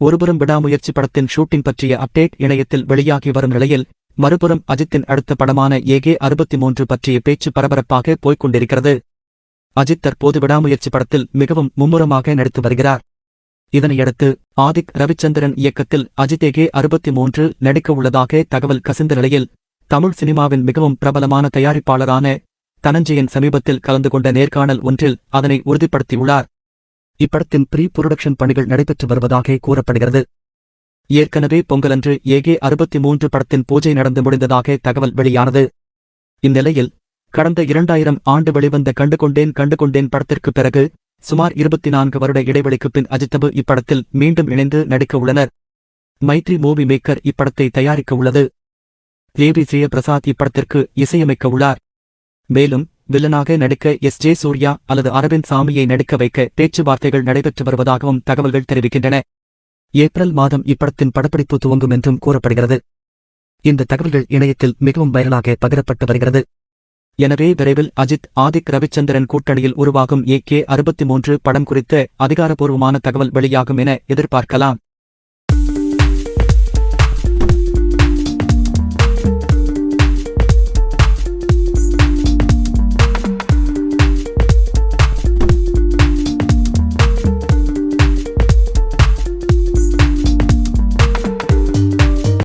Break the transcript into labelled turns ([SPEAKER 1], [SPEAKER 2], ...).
[SPEAKER 1] ஒருபுறம் விடாமுயற்சி படத்தின் ஷூட்டிங் பற்றிய அப்டேட் இணையத்தில் வெளியாகி வரும் நிலையில், மறுபுறம் அஜித்தின் அடுத்த படமான ஏகே 63 பற்றிய பேச்சு பரபரப்பாக போய்க் கொண்டிருக்கிறது. அஜித் தற்போது விடாமுயற்சி படத்தில் மிகவும் மும்முரமாக நடித்து வருகிறார். இதனையடுத்து ஆதிக் ரவிச்சந்திரன் இயக்கத்தில் அஜித் ஏகே 63 நடிக்க உள்ளதாக தகவல் கசிந்த நிலையில், தமிழ் சினிமாவின் மிகவும் பிரபலமான தயாரிப்பாளரான தனஞ்சயன் சமீபத்தில் கலந்து கொண்ட நேர்காணல் ஒன்றில் அதனை உறுதிப்படுத்தியுள்ளார். இப்படத்தின் ப்ரீ புரொடக்ஷன் பணிகள் நடைபெற்று வருவதாக கூறப்படுகிறது. ஏற்கனவே பொங்கலன்று ஏகே 63 படத்தின் பூஜை நடந்து முடிந்ததாக தகவல் வெளியானது. இந்நிலையில், கடந்த 2000 ஆண்டு வெளிவந்த கண்டுகொண்டேன் படத்திற்கு பிறகு சுமார் 24 வருட இடைவெளிக்குப் பின் அஜித் இப்படத்தில் மீண்டும் இணைந்து நடிக்க உள்ளனர். மைத்ரி மூவி மேக்கர் இப்படத்தை தயாரிக்க உள்ளது. தேவி ஸ்ரீ பிரசாத் இப்படத்திற்கு இசையமைக்க உள்ளார். மேலும் வில்லனாக நடிக்க எஸ்.ஜே. சூர்யா அல்லது அரவிந்த் சாமியை நடிக்க வைக்க பேச்சுவார்த்தைகள் நடைபெற்று வருவதாகவும் தகவல்கள் தெரிவிக்கின்றன. ஏப்ரல் மாதம் இப்படத்தின் படப்பிடிப்பு துவங்கும் என்றும் கூறப்படுகிறது. இந்த தகவல்கள் இணையத்தில் மிகவும் வைரலாக பகிரப்பட்டு வருகிறது. எனவே விரைவில் அஜித் ஆதிக் ரவிச்சந்திரன் கூட்டணியில் உருவாகும் ஏகே 63 படம் குறித்த அதிகாரப்பூர்வமான தகவல் வெளியாகும் என எதிர்பார்க்கலாம்.